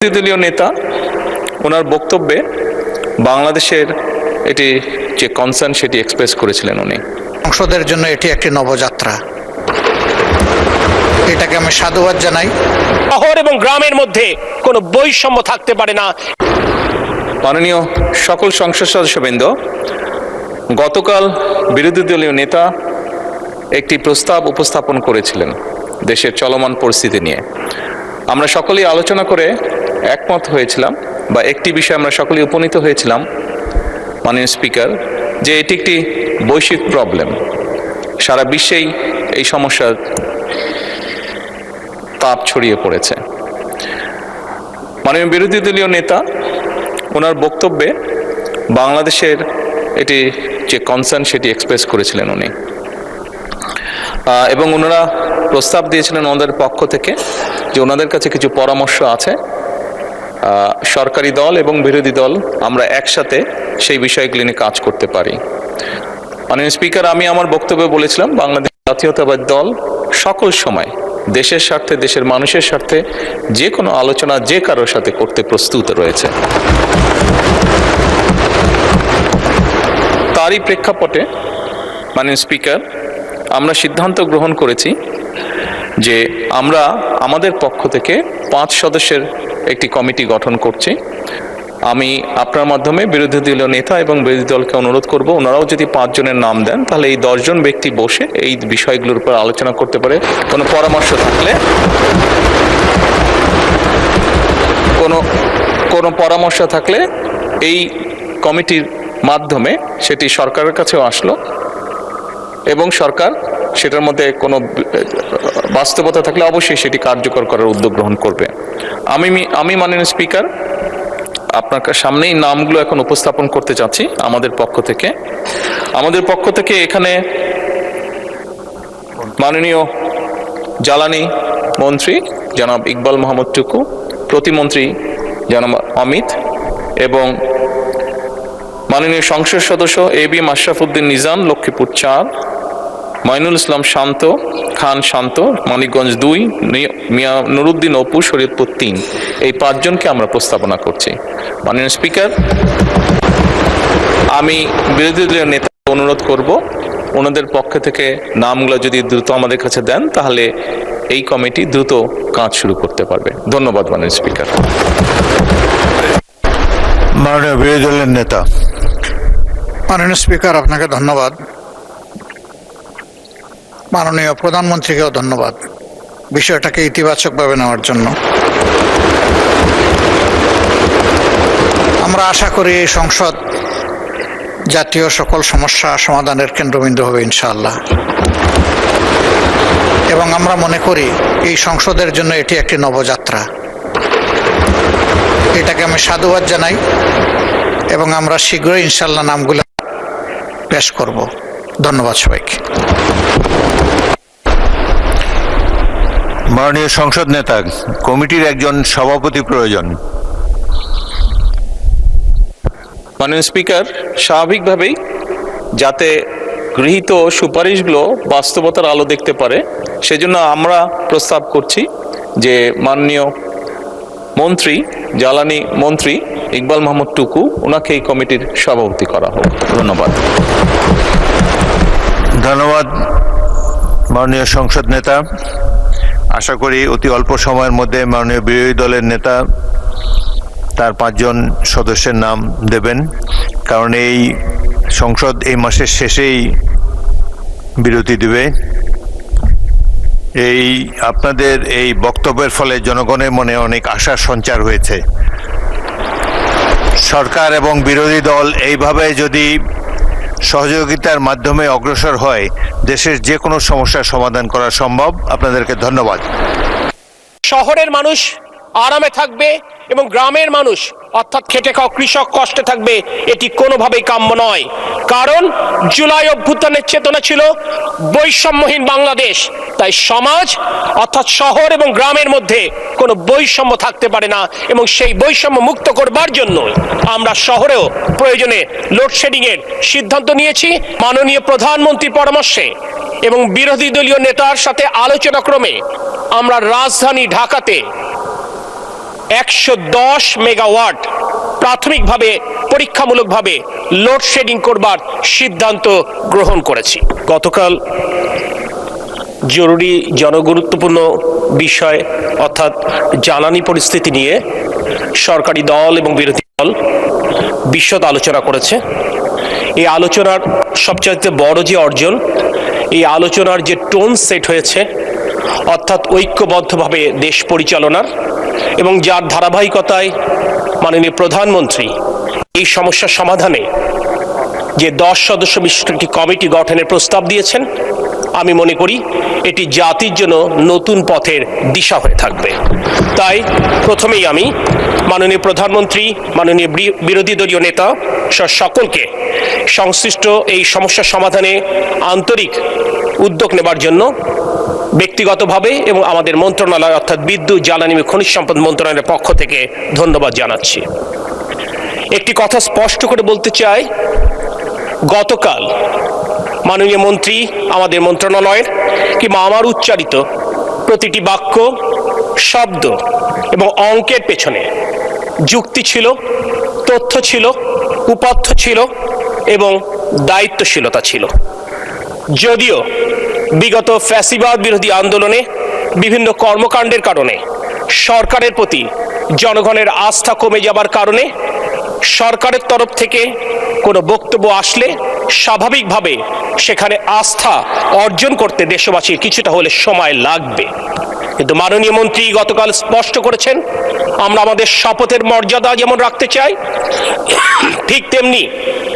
দলীয় নেতা ওনার বক্তব্যে বাংলাদেশের এটি যে কনসার্ন সেটি এক্সপ্রেস করেছিলেন উনি। সংসদের জন্য এটি একটি নবযাত্রা, এটাকে আমি সাধুবাদ জানাই। শহর এবং গ্রামের মধ্যে কোনো বৈষম্য থাকতে পারে না। মাননীয় সকল সংসদ সদস্যবৃন্দ, গতকাল বিরোধী দলীয় নেতা একটি প্রস্তাব উপস্থাপন করেছিলেন দেশের চলমান পরিস্থিতি নিয়ে। আমরা সকলেই আলোচনা করে একমত হয়েছিলাম বা একটি বিষয়ে আমরা সকলেই উপনীত হয়েছিলাম মাননীয় স্পিকার, যে এটি একটি বৈশ্বিক প্রবলেম। সারা বিশ্বেই এই সমস্যার তাপ ছড়িয়ে পড়েছে। মাননীয় বিরোধী দলীয় নেতা ওনার বক্তব্যে বাংলাদেশের এটি যে কনসার্ন সেটি এক্সপ্রেস করেছিলেন উনি, এবং ওনারা প্রস্তাব দিয়েছিলেন ওনাদের পক্ষ থেকে যে ওনাদের কাছে কিছু পরামর্শ আছে। সরকারি দল এবং বিরোধী দল আমরা একসাথে সেই বিষয়গুলি নিয়ে কাজ করতে পারি। মাননীয় স্পিকার, আমি আমার বক্তব্যে বলেছিলাম বাংলাদেশ জাতীয়তাবাদী দল সকল সময় দেশের স্বার্থে, দেশের মানুষের স্বার্থে যে কোনো আলোচনা যে কারোর সাথে করতে প্রস্তুত রয়েছে। তারই প্রেক্ষাপটে মাননীয় স্পিকার, আমরা সিদ্ধান্ত গ্রহণ করেছি যে আমরা আমাদের পক্ষ থেকে 5 সদস্যের একটি কমিটি গঠন করছি। আমি আপনার মাধ্যমে বিরোধী দলীয় নেতা এবং বিরোধী দলকে অনুরোধ করব, ওনারাও যদি 5 জনের নাম দেন তাহলে এই 10 জন ব্যক্তি বসে এই বিষয়গুলোর উপর আলোচনা করতে পারে। কোনো পরামর্শ থাকলে কোনো পরামর্শ থাকলে এই কমিটির মাধ্যমে সেটি সরকারের কাছেও আসলো এবং সরকার সেটার মধ্যে কোনো বাস্তবতা থাকলে অবশ্যই সেটি কার্যকর করার উদ্যোগ গ্রহণ করবে। আমি মাননীয় স্পিকার আপনার সামনেই নামগুলো এখন উপস্থাপন করতে চাচ্ছি আমাদের পক্ষ থেকে এখানে মাননীয় জ্বালানি মন্ত্রী জনাব ইকবাল মোহাম্মদ টুকু, প্রতিমন্ত্রী জনাব অমিত এবং মাননীয় সংসদ সদস্য এবিএম আশরাফ উদ্দিন নিজাম, লক্ষ্মীপুর 4, মাইনুল ইসলাম খান শান্ত, মানিকগঞ্জ 2, মিয়া নুরুদ্দিন অপু, শরীয়তপুর 3। এই 5 জনকে আমরা প্রস্তাবনা করছি। মাননীয় স্পিকার, আমি বিরোধী দলীয় নেতা অনুরোধ করব ওনাদের পক্ষ থেকে নামগুলো যদি দ্রুত আমাদের কাছে দেন তাহলে এই কমিটি দ্রুত কাজ শুরু করতে পারবে। ধন্যবাদ মাননীয় স্পিকার। মাননীয় বিরোধী দলের নেতা। মাননীয় স্পিকার, আপনাকে ধন্যবাদ। মাননীয় প্রধানমন্ত্রীকেও ধন্যবাদ বিষয়টাকে ইতিবাচকভাবে নেওয়ার জন্য। আমরা আশা করি এই সংসদ জাতীয় সকল সমস্যা সমাধানের কেন্দ্রবিন্দু হবে ইনশাআল্লাহ, এবং আমরা মনে করি এই সংসদের জন্য এটি একটি নবযাত্রা, এটাকে আমি সাধুবাদ জানাই এবং আমরা শীঘ্রই ইনশাআল্লাহ নামগুলো পেশ করব। ধন্যবাদ সবাইকে। মাননীয় সংসদ নেতা, কমিটির একজন সভাপতি প্রয়োজন। মাননীয় স্পিকার, স্বাভাবিকভাবেই যাতে গৃহীত সুপারিশগুলো বাস্তবতার আলো দেখতে পারে সেজন্য আমরা প্রস্তাব করছি যে মাননীয় মন্ত্রী, জ্বালানি মন্ত্রী ইকবাল মোহাম্মদ টুকু, ওনাকে এই কমিটির সভাপতি করা হোক। ধন্যবাদ। ধন্যবাদ মাননীয় সংসদ নেতা। আশা করি অতি অল্প সময়ের মধ্যে মাননীয় বিরোধী দলের নেতা তার 5 জন সদস্যের নাম দেবেন, কারণ এই সংসদ এই মাসের শেষেই বিরতি দেবে। আপনাদের এই বক্তব্যের ফলে জনগণের মনে অনেক আশার সঞ্চার হয়েছে। সরকার এবং বিরোধী দল এইভাবে যদি সহযোগিতার মাধ্যমে অগ্রসর হয়, দেশের যে কোনো সমস্যার সমাধান করা সম্ভব। আপনাদেরকে ধন্যবাদ। শহরের মানুষ আরামে থাকবে এবং গ্রামের মানুষ অর্থাৎ খেটে খাওয়া কৃষক কষ্টে থাকবে, এটি কোনোভাবেই কাম্য নয়। কারণ জুলাই অভ্যুত্থানের চেতনা ছিল বৈষম্যহীন বাংলাদেশ। তাই সমাজ অর্থাৎ শহর এবং গ্রামের মধ্যে কোনো বৈষম্য থাকতে পারে না, এবং সেই বৈষম্য মুক্ত করবার জন্য আমরা শহরেও প্রয়োজনে লোডশেডিং এর সিদ্ধান্ত নিয়েছি। মাননীয় প্রধানমন্ত্রীর পরামর্শে এবং বিরোধী দলীয় নেতার সাথে আলোচনা ক্রমে আমরা রাজধানী ঢাকাতে 110 মেগাওয়াট প্রাথমিকভাবে পরীক্ষামূলকভাবে লোডশেডিং করবার সিদ্ধান্ত গ্রহণ করেছি। গতকাল জরুরি জনগুরুত্বপূর্ণ বিষয় অর্থাৎ জ্বালানি পরিস্থিতি নিয়ে সরকারি দল এবং বিরোধী দল বিশদ আলোচনা করেছে। এই আলোচনার সবচেয়ে বড় যে অর্জন, এই আলোচনার যে টোন সেট হয়েছে অর্থাৎ ঐক্যবদ্ধভাবে দেশ পরিচালনার, এবং যার ধারাবাহিকতায় মাননীয় প্রধানমন্ত্রী এই সমস্যা সমাধানে যে 10 সদস্য বিশিষ্ট একটি কমিটি গঠনের প্রস্তাব দিয়েছেন, আমি মনে করি এটি জাতির জন্য নতুন পথের দিশা হয়ে থাকবে। তাই প্রথমেই আমি মাননীয় প্রধানমন্ত্রী, মাননীয় বিরোধী দলীয় নেতা সকলকে সংশ্লিষ্ট এই সমস্যা সমাধানে আন্তরিক উদ্যোগ নেবার জন্য ব্যক্তিগতভাবে এবং আমাদের মন্ত্রণালয় অর্থাৎ বিদ্যুৎ, জ্বালানি ও খনিজ সম্পদ মন্ত্রণালয়ের পক্ষ থেকে ধন্যবাদ জানাচ্ছি। একটি কথা স্পষ্ট করে বলতে চাই, গতকাল মাননীয় মন্ত্রী, আমাদের মন্ত্রণালয়ের কিংবা আমার উচ্চারিত প্রতিটি বাক্য, শব্দ এবং অঙ্কের পেছনে যুক্তি ছিল, তথ্য ছিল, উপাত্ত ছিল এবং দায়িত্বশীলতা ছিল। যদিও বিগত ফ্যাসিবাদ বিরোধী আন্দোলনে বিভিন্ন কর্মকাণ্ডের কারণে সরকারের প্রতি জনগণের আস্থা কমে যাবার কারণে সরকারের তরফ থেকে কোনো বক্তব্য আসলে স্বাভাবিকভাবে সেখানে আস্থা অর্জন করতে দেশবাসীর কিছুটা হলে সময় লাগবে। কিন্তু মাননীয় মন্ত্রী গতকাল স্পষ্ট করেছেন, আমরা আমাদের শপথের মর্যাদা যেমন রাখতে চাই, ঠিক তেমনি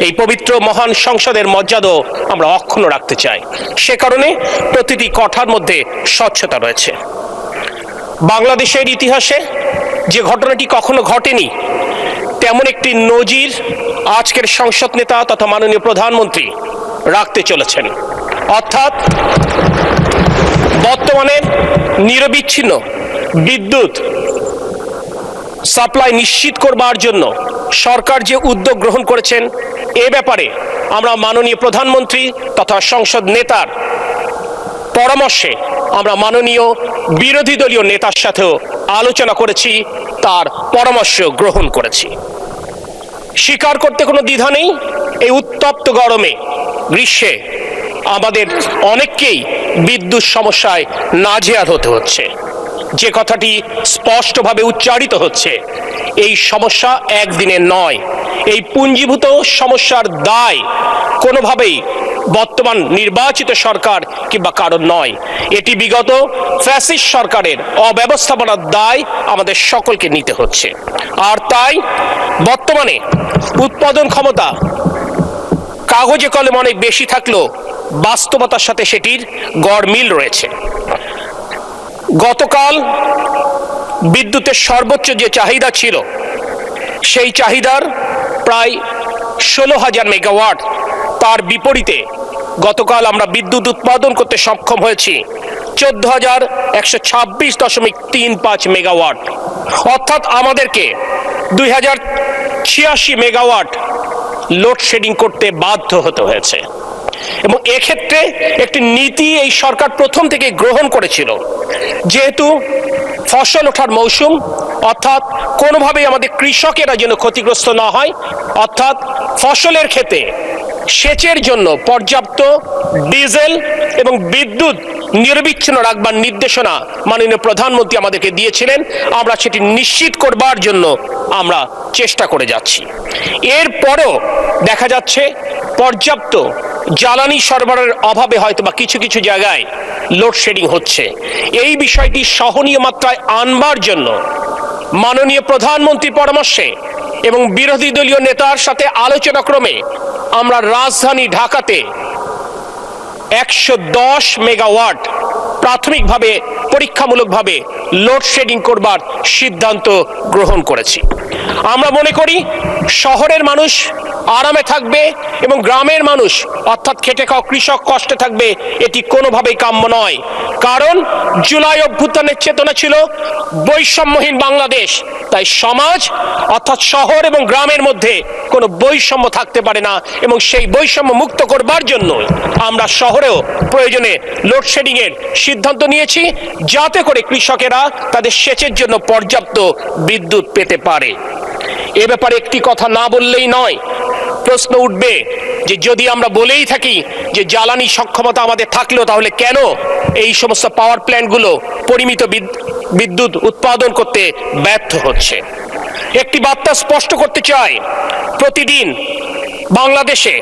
এই পবিত্র মহান সংসদের মর্যাদাও আমরা অক্ষুণ্ণ রাখতে চাই। সে কারণে প্রতিটি কথার মধ্যে স্বচ্ছতা রয়েছে। বাংলাদেশের ইতিহাসে যে ঘটনাটি কখনো ঘটেনি তেমন একটি নজির আজকের সংসদ নেতা তথা মাননীয় প্রধানমন্ত্রী রাখতে চলেছেন। অর্থাৎ বর্তমানে নিরবিচ্ছিন্ন বিদ্যুৎ সাপ্লাই নিশ্চিত করবার জন্য সরকার যে উদ্যোগ গ্রহণ করেছেন, এ ব্যাপারে আমরা মাননীয় প্রধানমন্ত্রী তথা সংসদ নেতার পরামর্শে আমরা মাননীয় বিরোধী দলীয় নেতার সাথেও আলোচনা করেছি, তার পরামর্শ গ্রহণ করেছি। স্বীকার করতে কোনো দ্বিধা নেই, এই উত্তপ্ত গরমে, গ্রীষ্মে আমাদের অনেককেই বিদ্যুৎ সমস্যায় নাজেহাল হতে হচ্ছে। যে কথাটি স্পষ্টভাবে উচ্চারিত হচ্ছে, এই সমস্যা একদিনের নয়। এই পুঞ্জীভূত সমস্যার দায় কোনোভাবেই বর্তমান নির্বাচিত সরকার কিংবা কারণ নয়, এটি বিগত ফ্যাসিস্ট সরকারের অব্যবস্থাপনার দায় আমাদের সকলকে নিতে হচ্ছে। আর তাই বর্তমানে উৎপাদন ক্ষমতা কাগজে কলমে অনেক বেশি থাকলেও বাস্তবতার সাথে সেটির গড়মিল রয়েছে। গতকাল বিদ্যুতের সর্বোচ্চ যে চাহিদা ছিল, সেই চাহিদার প্রায় 16,000 মেগাওয়াট, তার বিপরীতে গতকাল আমরা বিদ্যুৎ উৎপাদন করতে সক্ষম হয়েছি 14,126.35 মেগাওয়াট। অর্থাৎ আমাদেরকে 2,086 মেগাওয়াট লোডশেডিং করতে বাধ্য হতে হয়েছে। এবং এক্ষেত্রে একটি নীতি এই সরকার প্রথম থেকে গ্রহণ করেছিল, যেহেতু ফসল ওঠার মৌসুম, অর্থাৎ কোনোভাবেই আমাদের কৃষকেরা যেন ক্ষতিগ্রস্ত না হয়, অর্থাৎ ফসলের ক্ষেতে সেচের জন্য পর্যাপ্ত ডিজেল এবং বিদ্যুৎ নিরবিচ্ছিন্ন রাখবার নির্দেশনা মাননীয় প্রধানমন্ত্রী আমাদেরকে দিয়েছিলেন। আমরা সেটি নিশ্চিত করবার জন্য আমরা চেষ্টা করে যাচ্ছি। এরপরও দেখা যাচ্ছে পর্যাপ্ত জ্বালানি সরবরাহের অভাবে হয়তো বা কিছু কিছু জায়গায় লোডশেডিং হচ্ছে। এই বিষয়টি সহনীয় মাত্রায় আনবার জন্য মাননীয় প্রধানমন্ত্রীর পরামর্শে এবং বিরোধী দলীয় নেতার সাথে আলোচনা ক্রমে আমরা রাজধানী ঢাকাতে 110 মেগাওয়াট প্রাথমিকভাবে পরীক্ষামূলকভাবে লোডশেডিং করবার সিদ্ধান্ত গ্রহণ করেছি। আমরা মনে করি শহরের মানুষ আরামে থাকবে এবং গ্রামের মানুষ অর্থাৎ খেটে খাওয়া কৃষক কষ্টে থাকবে, এটি কোনোভাবেই কাম্য নয়। কারণ জুলাই অভ্যুত্থানের চেতনা ছিল বৈষম্যহীন বাংলাদেশ। তাই সমাজ অর্থাৎ শহর এবং গ্রামের মধ্যে কোনো বৈষম্য থাকতে পারে না, এবং সেই বৈষম্য মুক্ত করবার জন্য আমরা শহরেও প্রয়োজনে লোডশেডিং এর সিদ্ধান্ত নিয়েছি, যাতে করে কৃষকেরা তাদের সেচের জন্য পর্যাপ্ত বিদ্যুৎ পেতে পারে। এ ব্যাপারে একটি কথা না বললেই নয়। প্রশ্ন উঠবে যে যদি আমরা বলেই থাকি যে জ্বালানি সক্ষমতা আমাদের থাকলেও তাহলে কেন এই সমস্ত পাওয়ার প্ল্যান্টগুলো পরিমিত বিদ্যুৎ উৎপাদন করতে ব্যর্থ হচ্ছে? একটি বার্তা স্পষ্ট করতে চাই, প্রতিদিন বাংলাদেশে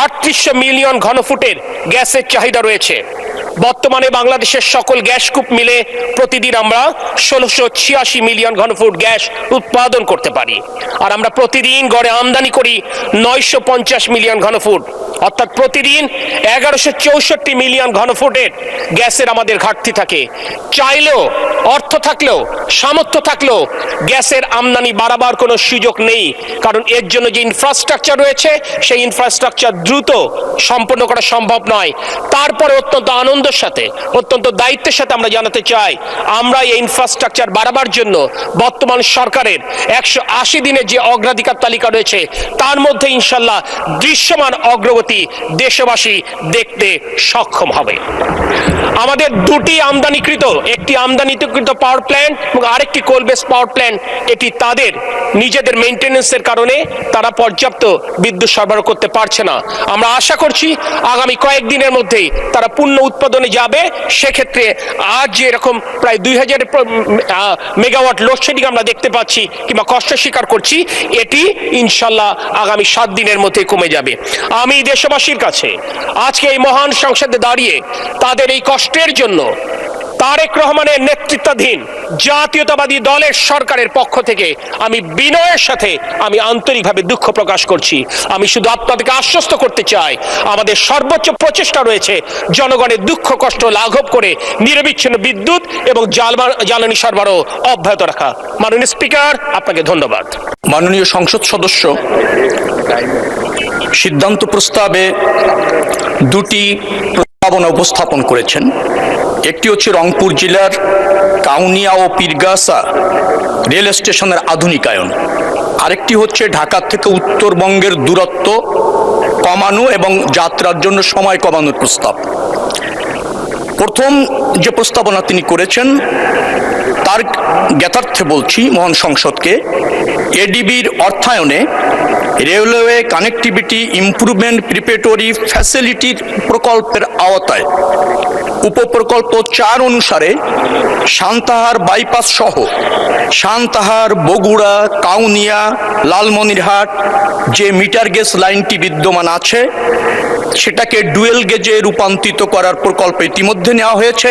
৩৮০০ মিলিয়ন ঘনফুটের গ্যাসের চাহিদা রয়েছে। বর্তমানে বাংলাদেশের সকল গ্যাসকূপ মিলে প্রতিদিন আমরা ১৬৮৬ মিলিয়ন ঘনফুট গ্যাস উৎপাদন করতে পারি, আর আমরা প্রতিদিন গড়ে আমদানি করি ৯৫০ মিলিয়ন ঘনফুট, অর্থাৎ প্রতিদিন ১১৬৪ মিলিয়ন ঘনফুটের গ্যাসের আমাদের ঘাটতি থাকে। চাইলেও, অর্থ থাকলেও, সামর্থ্য থাকলেও গ্যাসের আমদানি বাড়াবার কোনো সুযোগ নেই, কারণ এর জন্য যে ইনফ্রাস্ট্রাকচার রয়েছে সেই ইনফ্রাস্ট্রাকচার দ্রুত সম্পন্ন করা সম্ভব নয়। তারপরে অত্যন্ত আনন্দের সাথে, অত্যন্ত দায়িত্বের সাথে আমরা জানাতে চাই, আমরা এই ইনফ্রাস্ট্রাকচার বাড়াবার জন্য বর্তমান সরকারের ১৮০ দিনের যে অগ্রাধিকার তালিকা রয়েছে তার মধ্যে ইনশাল্লাহ দৃশ্যমান অগ্রগতি দেশবাসী দেখতে সক্ষম হবে। আমাদের দুটি আমদানিকৃত, একটি আমদানিকৃত পাওয়ার প্ল্যান্ট এবং আরেকটি কোল বেস পাওয়ার প্ল্যান্ট, এটি তাদের নিজেদের মেইনটেনেন্সের কারণে তারা পর্যাপ্ত বিদ্যুৎ সরবরাহ করতে পারছে না। আমরা আশা করছি আগামী কয়েকদিনের মধ্যেই তারা পূর্ণ উৎপাদনে যাবে। সেক্ষেত্রে আজ যে এরকম প্রায় ২০০০ মেগাওয়াট লোডশেডিং আমরা দেখতে পাচ্ছি কিংবা কষ্ট স্বীকার করছি, এটি ইনশাল্লাহ আগামী ৭ দিনের মধ্যে কমে যাবে। আমি দেশবাসীর কাছে আজকে এই মহান সংসদে দাঁড়িয়ে তাদের এই কষ্টের জন্য তারেক রহমানের নেতৃত্বাধীন জাতীয়তাবাদী দলের সরকারের পক্ষ থেকে আমি বিনয়ের সাথে আমি আন্তরিকভাবে দুঃখ প্রকাশ করছি। আমি শুধু আপনাদেরকে আশ্বস্ত করতে চাই, আমাদের সর্বোচ্চ প্রচেষ্টা রয়েছে জনগণের দুঃখ কষ্ট লাঘব করে নিরবিচ্ছিন্ন বিদ্যুৎ এবং জ্বালানি সরবরাহ অব্যাহত রাখা। মাননীয় স্পিকার, আপনাকে ধন্যবাদ। মাননীয় সংসদ সদস্য সিদ্ধান্ত প্রস্তাবে দুটি প্রস্তাবনা উপস্থাপন করেছেন। একটি হচ্ছে রংপুর জেলার কাউনিয়া ও পীরগাছা রেল স্টেশনের আধুনিকায়ন, আরেকটি হচ্ছে ঢাকা থেকে উত্তরবঙ্গের দূরত্ব কমানো এবং যাত্রার জন্য সময় কমানোর প্রস্তাব। প্রথম যে প্রস্তাবনা তিনি করেছেন তার জ্ঞাতার্থে বলছি মহান সংসদকে, এডিবির অর্থায়নে রেলওয়ে কানেক্টিভিটি ইমপ্রুভমেন্ট প্রিপারেটরি ফ্যাসিলিটির প্রকল্পের আওতায় উপপ্রকল্প ৪ অনুসারে সান্তাহার বাইপাস সহ সান্তাহার, বগুড়া, কাউনিয়া, লালমনিরহাট যে মিটার গেজ লাইনটি বিদ্যমান আছে সেটাকে ডুয়েল গেজে রূপান্তরিত করার প্রকল্প ইতিমধ্যে নেওয়া হয়েছে।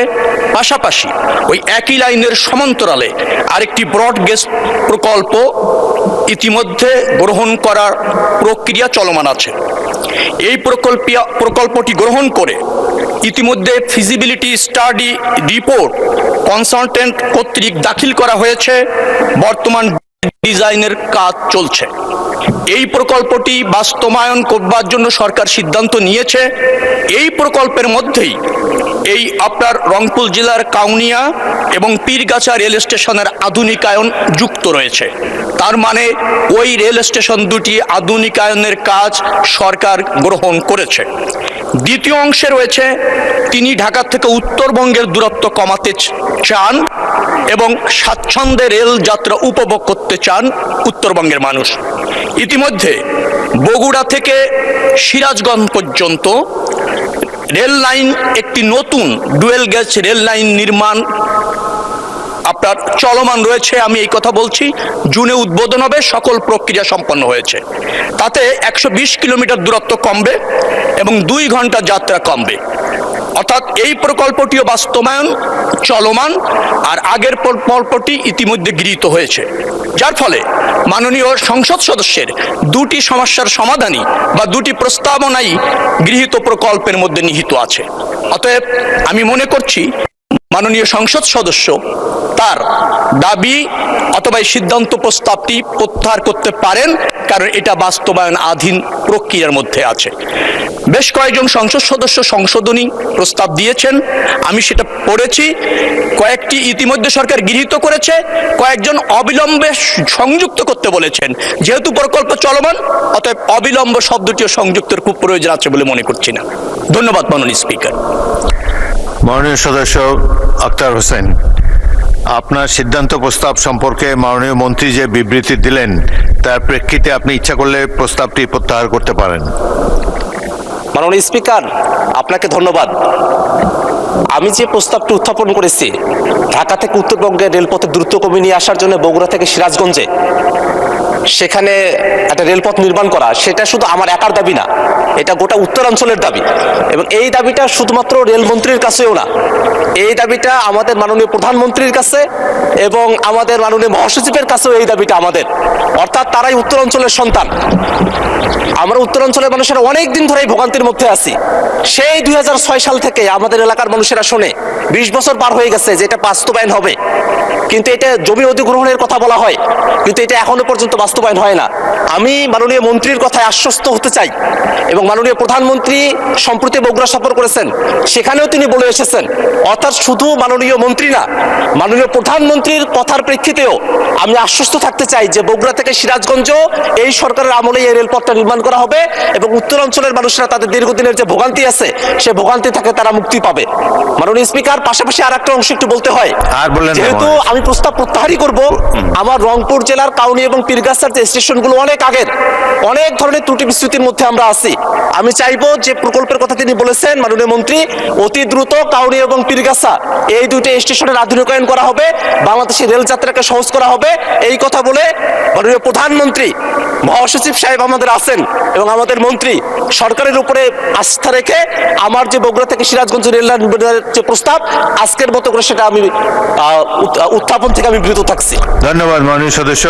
পাশাপাশি ওই একই লাইনের সমান্তরালে আরেকটি ব্রড গেজ প্রকল্প ইতিমধ্যে গ্রহণ করার প্রক্রিয়া চলমান আছে। এই প্রকল্পটি গ্রহণ করে ইতিমধ্যে ফিজিবিলিটি স্টাডি রিপোর্ট কনসালটেন্ট কর্তৃক দাখিল করা হয়েছে, বর্তমান ডিজাইনের কাজ চলছে। এই প্রকল্পটি বাস্তবায়ন করবার জন্য সরকার সিদ্ধান্ত নিয়েছে। এই প্রকল্পের মধ্যেই এই আপনার রংপুর জেলার কাউনিয়া এবং পীরগাছা রেল স্টেশনের আধুনিকায়ন যুক্ত রয়েছে। তার মানে ওই রেল স্টেশন দুটি আধুনিকায়নের কাজ সরকার গ্রহণ করেছে। দ্বিতীয় অংশে রয়েছে তিনি ঢাকা থেকে উত্তরবঙ্গের দূরত্ব কমাতে চান এবং স্বাচ্ছন্দ্যে রেল যাত্রা উপভোগ করতে চান উত্তরবঙ্গের মানুষ। ইতিমধ্যে বগুড়া থেকে সিরাজগঞ্জ পর্যন্ত রেল লাইন, একটি নতুন ডুয়েল গেজ রেল লাইন নির্মাণ আপনার চলমান রয়েছে। আমি এই কথা বলছি, জুনে উদ্বোধন হবে, সকল প্রক্রিয়া সম্পন্ন হয়েছে। তাতে ১২০ কিলোমিটার দূরত্ব কমবে এবং ২ ঘন্টা যাত্রা কমবে। অর্থাৎ এই প্রকল্পটিও বাস্তবায়ন চলমান, আর আগের প্রকল্পটি ইতিমধ্যে গৃহীত হয়েছে, যার ফলে মাননীয় সংসদ সদস্যের দুটি সমস্যার সমাধানই বা দুটি প্রস্তাবনাই গৃহীত প্রকল্পের মধ্যে নিহিত আছে। অতএব আমি মনে করছি মাননীয় সংসদ সদস্য তার দাবি অথবা এই সিদ্ধান্ত প্রস্তাবটি প্রত্যাহার করতে পারেন, কারণ এটা বাস্তবায়নাধীন প্রক্রিয়ার মধ্যে আছে। বেশ কয়েকজন সংসদ সদস্য সংশোধনী প্রস্তাব দিয়েছেন, আমি সেটা পড়েছি। কয়েকটি ইতিমধ্যে সরকার গৃহীত করেছে, কয়েকজন অবিলম্বে সংযুক্ত করতে বলেছেন। যেহেতু প্রকল্প চলমান, অতএব অবিলম্ব শব্দটিও সংযুক্তের খুব প্রয়োজন আছে বলে মনে করছি না। ধন্যবাদ মাননীয় স্পিকার। মাননীয় সদস্য আক্তার হোসেন, আপনার সিদ্ধান্ত প্রস্তাব সম্পর্কে মাননীয় মন্ত্রী যে বিবৃতি দিলেন তার প্রেক্ষিতে আপনি ইচ্ছা করলে প্রস্তাবটি প্রত্যাহার করতে পারেন। মাননীয় স্পিকার, আপনাকে ধন্যবাদ। আমি যে প্রস্তাবটি উত্থাপন করেছি ঢাকা থেকে উত্তরবঙ্গের রেলপথের দ্রুত কমিয়ে নিয়ে আসার জন্য বগুড়া থেকে সিরাজগঞ্জে সেখানে একটা রেলপথ নির্মাণ করা, সেটা শুধু আমার একার দাবি না, এটা গোটা উত্তরাঞ্চলের দাবি। এবং এই দাবিটা শুধুমাত্র রেলমন্ত্রীর কাছেও না, এই দাবিটা আমাদের মাননীয় প্রধানমন্ত্রীর কাছে এবং আমাদের মাননীয় মহাসচিবের কাছেও এই দাবিটা আমাদের। অর্থাৎ তারাই উত্তরাঞ্চলের সন্তান। আমরা উত্তরাঞ্চলের মানুষেরা অনেক দিন ধরে ভোগান্তির মধ্যে আছি। সেই 2006 সাল থেকে আমাদের এলাকার মানুষেরা শোনে, 20 বছর পার হয়ে গেছে যে এটা বাস্তবায়ন হবে, কিন্তু এটা জমি অধিগ্রহণের কথা বলা হয়, কিন্তু এটা এখনো পর্যন্ত বাস্তবায়ন হয় না। আমি মাননীয় মন্ত্রীর কথায় আশ্বস্ত হতে চাই এবং মাননীয় প্রধানমন্ত্রী সম্প্রতি বগুড়া সফর করেছেন, সেখানেও তিনি বলে এসেছেন। অর্থাৎ শুধু মাননীয় মন্ত্রী না, মাননীয় প্রধানমন্ত্রীর কথার প্রেক্ষিতেও আমি আশ্বস্ত থাকতে চাই যে বগুড়া থেকে সিরাজগঞ্জ এই সরকারের আমলে এই রেলপথটা নির্মাণ করা হবে এবং উত্তরাঞ্চলের মানুষরা তাদের দীর্ঘদিনের যে ভোগান্তি আছে সে ভোগান্তি থেকে তারা মুক্তি পাবে। মাননীয় স্পিকার, পাশাপাশি আর একটা অংশ একটু বলতে হয়, যেহেতু আমি প্রস্তাব প্রত্যাহারই করব, আমার রংপুর জেলার কাউনি এবং পীরগাছার যে স্টেশনগুলো অনেক আগের, অনেক ধরনের ত্রুটি বিচ্যুতির মধ্যে আমরা আছি। আমি চাইবো যে প্রকল্পের কথা তিনি বলেছেন মাননীয় মন্ত্রী, অতি দ্রুত কাউনি এবং পীরগাছা এই দুইটা স্টেশনের আধুনিকায়ন করা হবে, বাংলাদেশের রেল যাত্রাকে সহজ করা হবে। এই কথা বলে মাননীয় প্রধানমন্ত্রী, মহাসচিব সাহেব আমাদের আছেন এবং আমাদের মন্ত্রী সরকারের উপরে আস্থা রেখে আমার যে বগুড়া থেকে সিরাজগঞ্জ রেল লাইন যে প্রস্তাব আজকের মতো করে সেটা আমি উত্থাপন থেকে আমি বিরত থাকছি। ধন্যবাদ মাননীয় সদস্য।